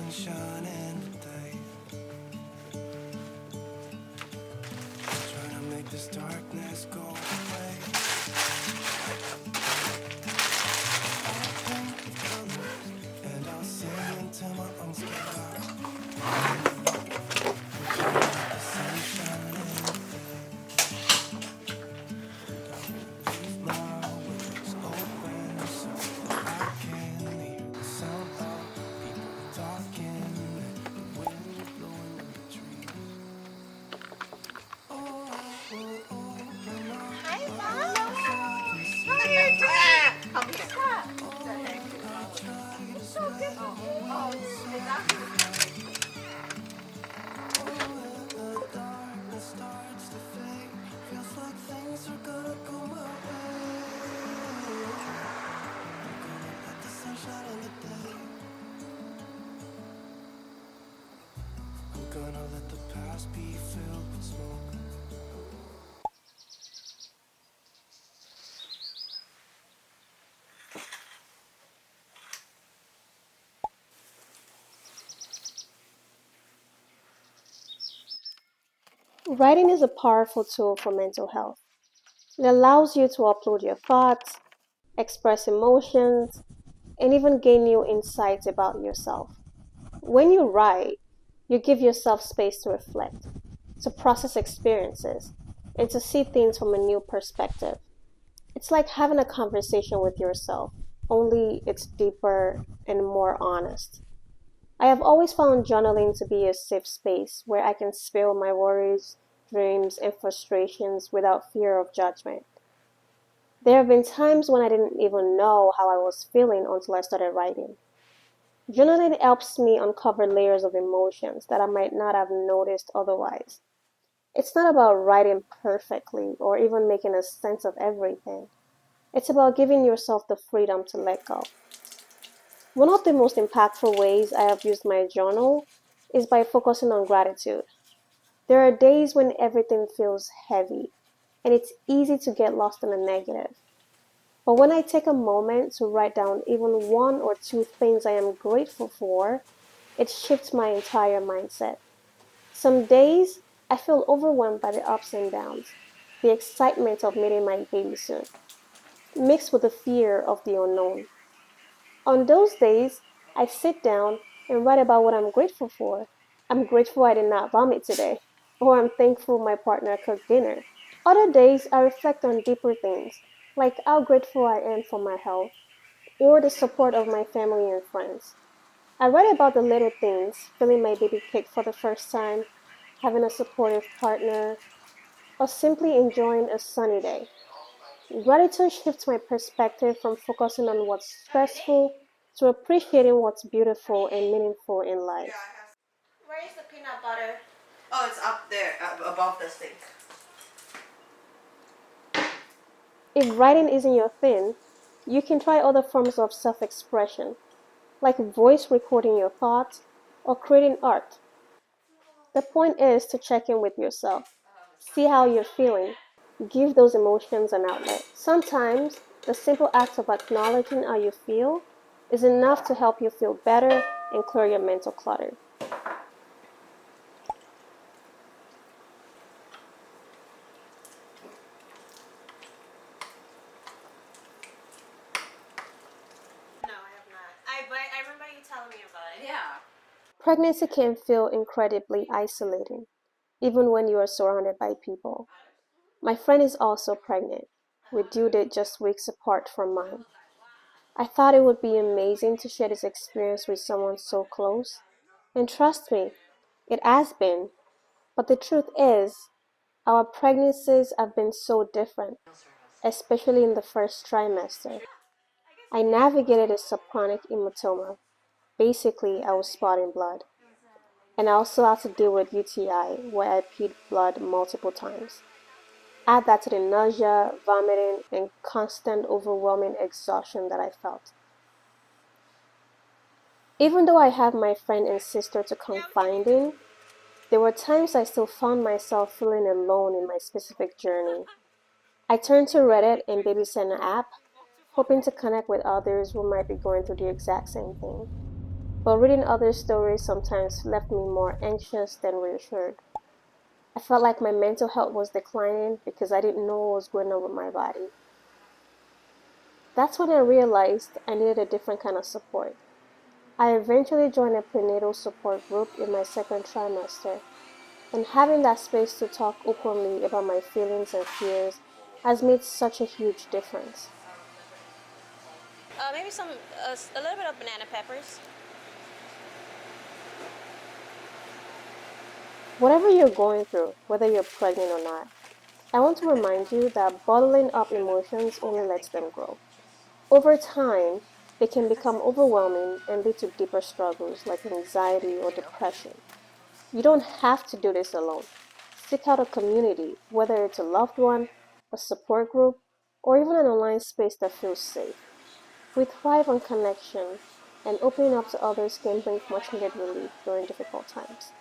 sunshine in the day. Trying to make this darkness go away. I'll paint with colors and I'll sing until my lungs give out. The sunshine in the day. Leave my windows open so I can hear the sound of people talking and the wind blowing in the trees. Hi, Mom. How are you doing? Come here. So good. Oh, is that? Darkness starts to fade. Feels like things are gonna go my way. I'm gonna let the sunshine in the day. I'm gonna let the past be filled with smoke. Writing is a powerful tool for mental health. It allows you to upload your thoughts, express emotions, and even gain new insights about yourself. When you write, you give yourself space to reflect, to process experiences, and to see things from a new perspective. It's like having a conversation with yourself, only it's deeper and more honest. I have always found journaling to be a safe space where I can spill my worries, dreams, and frustrations without fear of judgment. There have been times when I didn't even know how I was feeling until I started writing. Journaling helps me uncover layers of emotions that I might not have noticed otherwise. It's not about writing perfectly or even making a sense of everything. It's about giving yourself the freedom to let go. One of the most impactful ways I have used my journal is by focusing on gratitude. There are days when everything feels heavy, and it's easy to get lost in the negative. But when I take a moment to write down even one or two things I am grateful for, it shifts my entire mindset. Some days I feel overwhelmed by the ups and downs, the excitement of meeting my baby soon, mixed with the fear of the unknown. On those days, I sit down and write about what I'm grateful for. I'm grateful I did not vomit today, or I'm thankful my partner cooked dinner. Other days, I reflect on deeper things, like how grateful I am for my health, or the support of my family and friends. I write about the little things, feeling my baby kick for the first time, having a supportive partner, or simply enjoying a sunny day. Gratitude shifts my perspective from focusing on what's stressful to appreciating what's beautiful and meaningful in life. Where is the peanut butter? Oh, it's up there, above the sink. If writing isn't your thing, you can try other forms of self expression, like voice recording your thoughts or creating art. The point is to check in with yourself, see how you're feeling, give those emotions an outlet. Sometimes the simple act of acknowledging how you feel is enough to help you feel better and clear your mental clutter. No, I have not. I remember you telling me about it. Yeah. Pregnancy can feel incredibly isolating, even when you are surrounded by people. My friend is also pregnant, with due date just weeks apart from mine. I thought it would be amazing to share this experience with someone so close. And trust me, it has been. But the truth is, our pregnancies have been so different, especially in the first trimester. I navigated a subchronic hematoma. Basically, I was spotting blood. And I also had to deal with UTI, where I peed blood multiple times. Add that to the nausea, vomiting, and constant overwhelming exhaustion that I felt. Even though I have my friend and sister to confide in, there were times I still found myself feeling alone in my specific journey. I turned to Reddit and Baby Center app, hoping to connect with others who might be going through the exact same thing. but reading other stories sometimes left me more anxious than reassured. I felt like my mental health was declining because I didn't know what was going on with my body. That's when I realized I needed a different kind of support. I eventually joined a prenatal support group in my second trimester, and having that space to talk openly about my feelings and fears has made such a huge difference. Maybe a little bit of banana peppers. Whatever you're going through, whether you're pregnant or not, I want to remind you that bottling up emotions only lets them grow. Over time, they can become overwhelming and lead to deeper struggles like anxiety or depression. You don't have to do this alone. Seek out a community, whether it's a loved one, a support group, or even an online space that feels safe. We thrive on connection, and opening up to others can bring much needed relief during difficult times.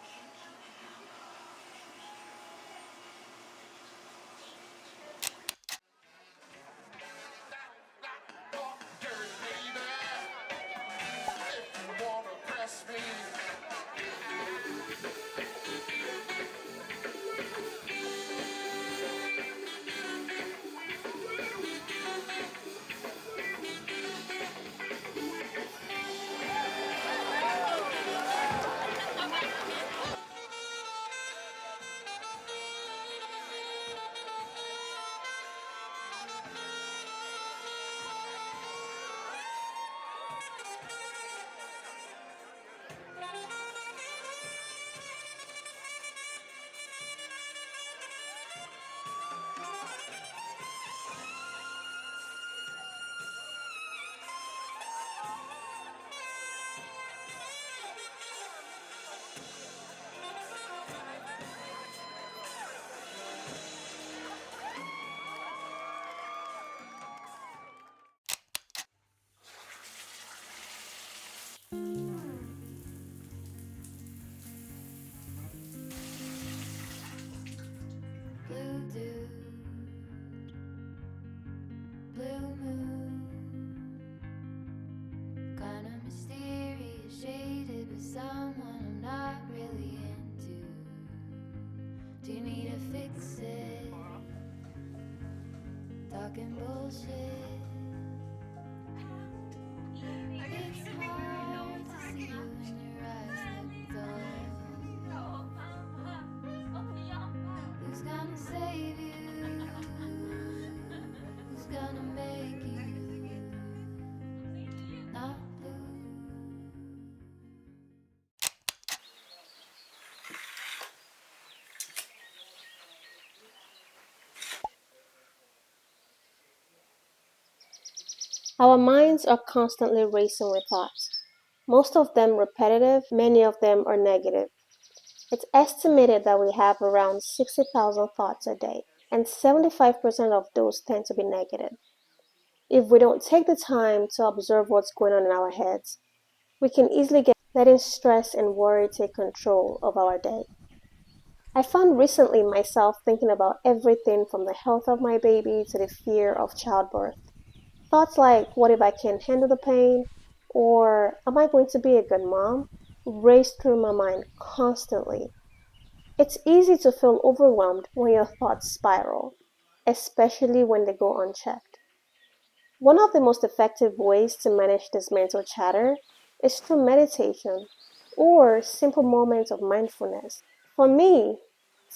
Blue dew, blue moon, kinda mysterious, shaded with someone I'm not really into. Do you need to fix it? Talking bullshit. It's hard to see you when your eyes look dull. Who's gonna save you? Who's gonna make you not blue? Our minds are constantly racing with thoughts, most of them repetitive, many of them are negative. It's estimated that we have around 60,000 thoughts a day, and 75% of those tend to be negative. If we don't take the time to observe what's going on in our heads, we can easily get letting stress and worry take control of our day. I found recently myself thinking about everything from the health of my baby to the fear of childbirth. Thoughts like, what if I can't handle the pain? Or, am I going to be a good mom? Raced through my mind constantly. It's easy to feel overwhelmed when your thoughts spiral, especially when they go unchecked. One of the most effective ways to manage this mental chatter is through meditation or simple moments of mindfulness. For me,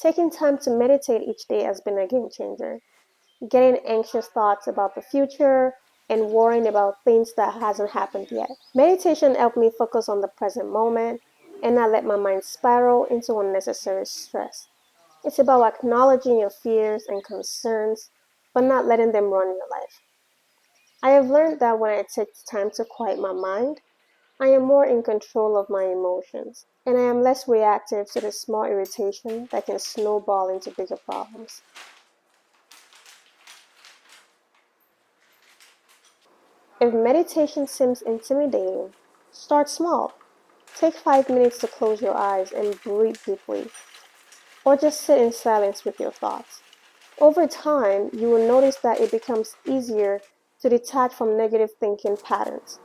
taking time to meditate each day has been a game changer. Getting anxious thoughts about the future and worrying about things that hasn't happened yet. Meditation helped me focus on the present moment and not let my mind spiral into unnecessary stress. It's about acknowledging your fears and concerns, but not letting them run your life. I have learned that when I take time to quiet my mind, I am more in control of my emotions, and I am less reactive to the small irritation that can snowball into bigger problems. If meditation seems intimidating, start small. Take 5 minutes to close your eyes and breathe deeply, or just sit in silence with your thoughts. Over time, you will notice that it becomes easier to detach from negative thinking patterns.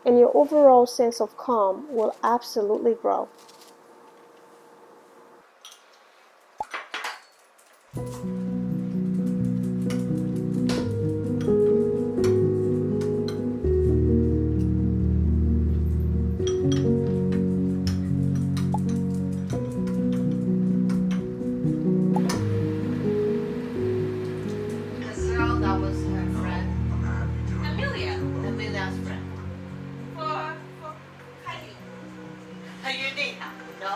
and your overall sense of calm will absolutely grow. The girl that was her friend. Amelia. Amelia's friend. For Kylie. You did? No?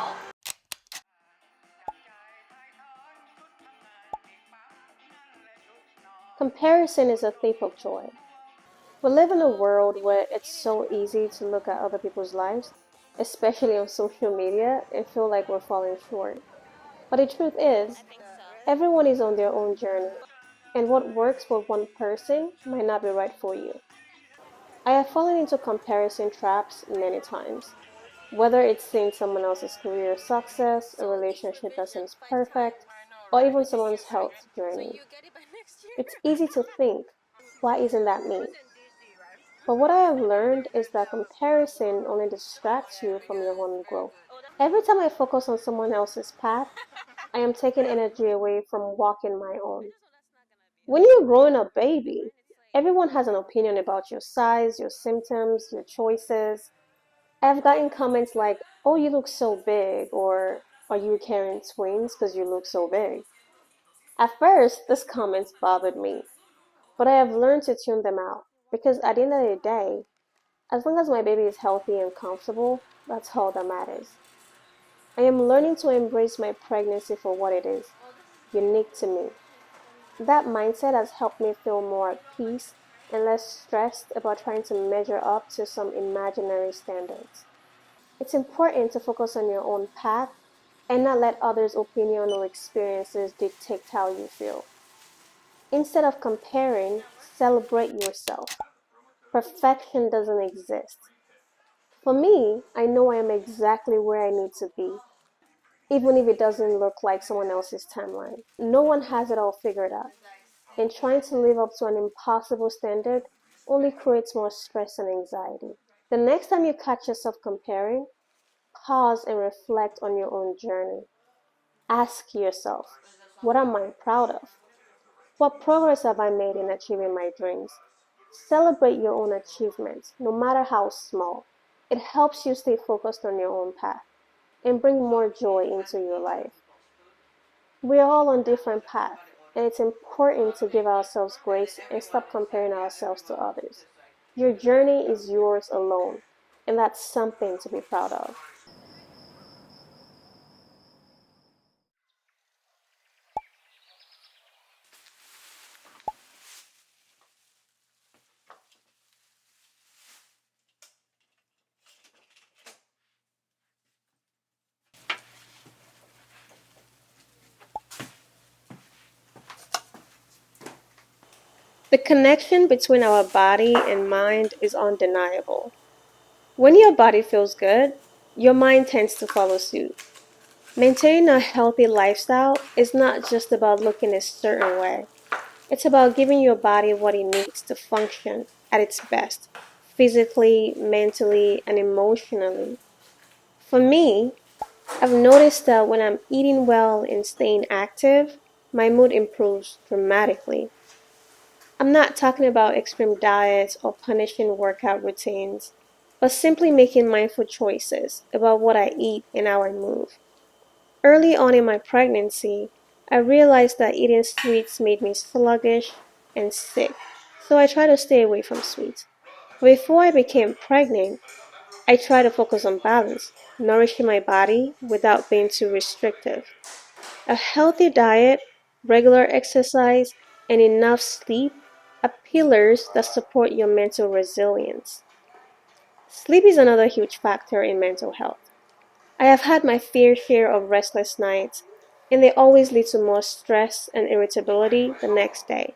Comparison is a thief of joy. We live in a world where it's so easy to look at other people's lives, especially on social media, and feel like we're falling short. But the truth is, everyone is on their own journey, and what works for one person might not be right for you. I have fallen into comparison traps many times, whether it's seeing someone else's career success, a relationship that seems perfect, or even someone's health journey. It's easy to think, why isn't that me? But what I have learned is that comparison only distracts you from your own growth. Every time I focus on someone else's path, I am taking energy away from walking my own. When you're growing a baby, everyone has an opinion about your size, your symptoms, your choices. I've gotten comments like, oh, you look so big, or are you carrying twins because you look so big? At first, these comments bothered me, but I have learned to tune them out because at the end of the day, as long as my baby is healthy and comfortable, that's all that matters. I am learning to embrace my pregnancy for what it is, unique to me. That mindset has helped me feel more at peace and less stressed about trying to measure up to some imaginary standards. It's important to focus on your own path and not let others' opinion or experiences dictate how you feel. Instead of comparing, celebrate yourself. Perfection doesn't exist. For me, I know I am exactly where I need to be, even if it doesn't look like someone else's timeline. No one has it all figured out, and trying to live up to an impossible standard only creates more stress and anxiety. The next time you catch yourself comparing, pause and reflect on your own journey. Ask yourself, what am I proud of? What progress have I made in achieving my dreams? Celebrate your own achievements, no matter how small. It helps you stay focused on your own path and bring more joy into your life. We are all on different paths, and it's important to give ourselves grace and stop comparing ourselves to others. Your journey is yours alone, and that's something to be proud of. The connection between our body and mind is undeniable. When your body feels good, your mind tends to follow suit. Maintaining a healthy lifestyle is not just about looking a certain way. It's about giving your body what it needs to function at its best, physically, mentally, and emotionally. For me, I've noticed that when I'm eating well and staying active, my mood improves dramatically. I'm not talking about extreme diets or punishing workout routines, but simply making mindful choices about what I eat and how I move. Early on in my pregnancy, I realized that eating sweets made me sluggish and sick, so I tried to stay away from sweets. Before I became pregnant, I tried to focus on balance, nourishing my body without being too restrictive. A healthy diet, regular exercise, and enough sleep are pillars that support your mental resilience. Sleep is another huge factor in mental health. I have had my fair share of restless nights, and they always lead to more stress and irritability the next day.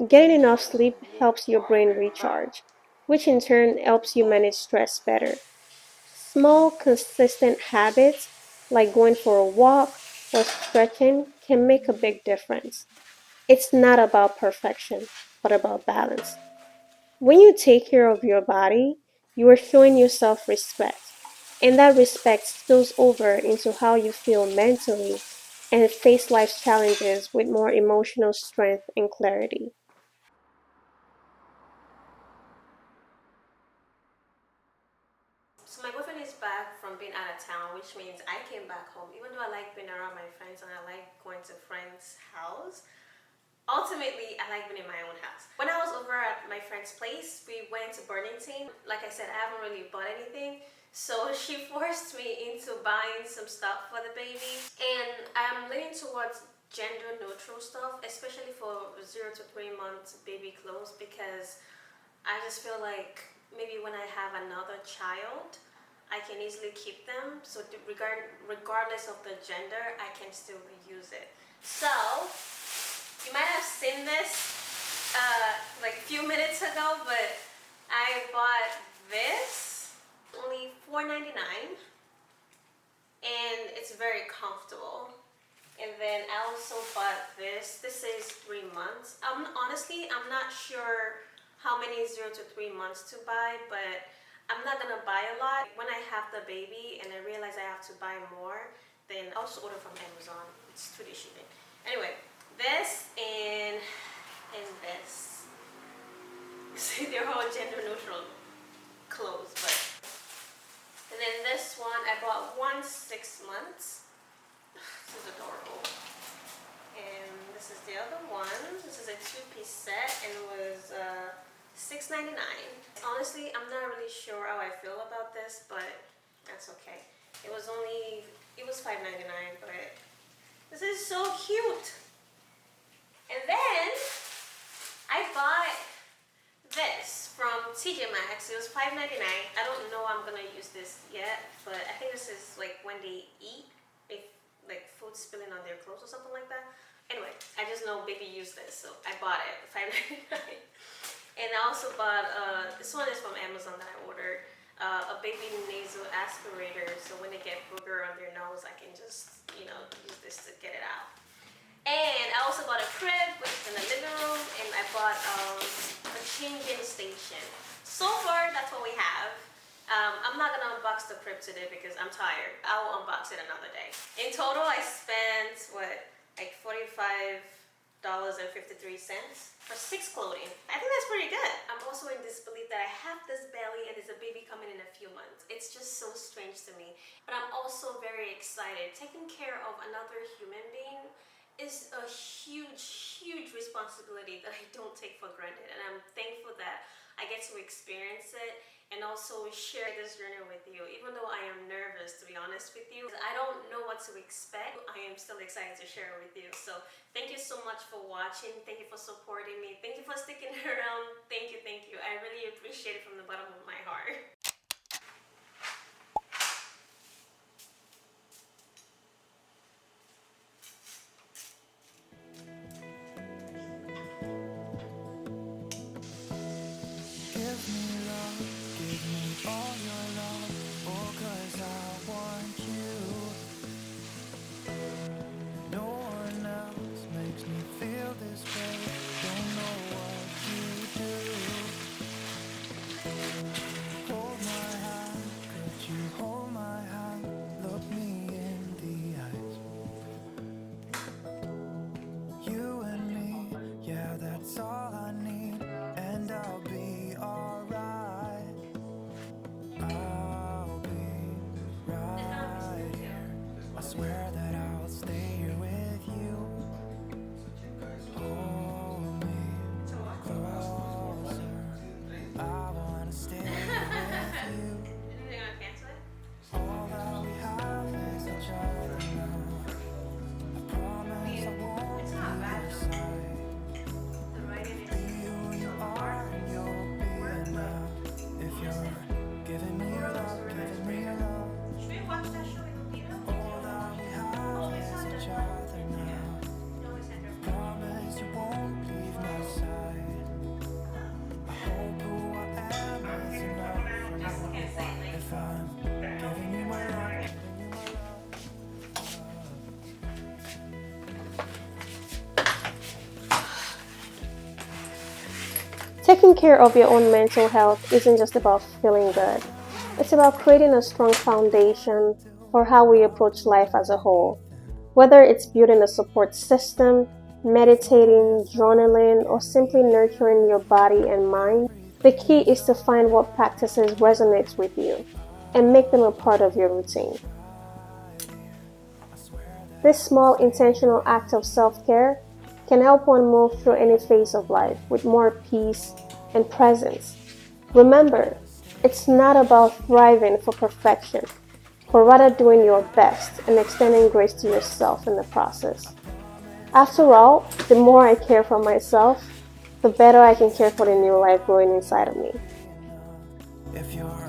Getting enough sleep helps your brain recharge, which in turn helps you manage stress better. Small, consistent habits like going for a walk or stretching can make a big difference. It's not about perfection, but about balance. When you take care of your body, You are showing yourself respect, and that respect spills over into how you feel mentally and face life's challenges with more emotional strength and clarity. So my boyfriend is back from being out of town, which means I came back home. Even though I like being around my friends and I like going to friends' house, ultimately I like being in my own house. When I was over at my friend's place, we went to Burlington. Like I said, I haven't really bought anything, so she forced me into buying some stuff for the baby. And I'm leaning towards gender neutral stuff, especially for 0 to 3 months baby clothes, because I just feel like maybe when I have another child, I can easily keep them. So regardless of the gender, I can still reuse it. So you might have seen this like a few minutes ago, but I bought this, only $4.99, and it's very comfortable. And then I also bought this. This is 3 months. Honestly, I'm not sure how many 0 to 3 months to buy, but I'm not gonna buy a lot. When I have the baby and I realize I have to buy more, then I'll just order from Amazon. It's 2D shipping. Anyway, this and this. See, they're all gender neutral clothes, but. And then this one, I bought one 6 months. This is adorable. And this is the other one. This is a two-piece set and it was $6.99. Honestly, I'm not really sure how I feel about this, but that's okay. It was $5.99, but this is so cute. And then I bought this from TJ Maxx. It was $5.99. I don't know I'm gonna use this yet, but I think this is like when they eat, if like food spilling on their clothes or something like that. Anyway, I just know baby used this, so I bought it, $5.99. And I also bought, this one is from Amazon that I ordered, a baby nasal aspirator, so when they get booger on their nose, I can just, use this to get it out. And I also bought a crib, which is in the living room, and I bought a changing station. So far, that's what we have. I'm not gonna unbox the crib today because I'm tired. I will unbox it another day. In total, I spent, like $45.53 for 6 clothing. I think that's pretty good. I'm also in disbelief that I have this belly and there's a baby coming in a few months. It's just so strange to me. But I'm also very excited. Taking care of another human being is a huge responsibility that I don't take for granted, and I'm thankful that I get to experience it and also share this journey with you. Even though I am nervous, to be honest with you, I don't know what to expect. I am still excited to share with you. So thank you so much for watching. Thank you for supporting me. Thank you for sticking around. Thank you. I really appreciate it from the bottom of my heart. Give me love, give me all your love, oh 'cause I want you. No one else makes me feel this way, don't know what you do. Hold Taking care of your own mental health isn't just about feeling good. It's about creating a strong foundation for how we approach life as a whole. Whether it's building a support system, meditating, journaling, or simply nurturing your body and mind, the key is to find what practices resonate with you and make them a part of your routine. This small intentional act of self-care can help one move through any phase of life with more peace and presence. Remember, it's not about thriving for perfection, but rather doing your best and extending grace to yourself in the process. After all, the more I care for myself, the better I can care for the new life growing inside of me. If you're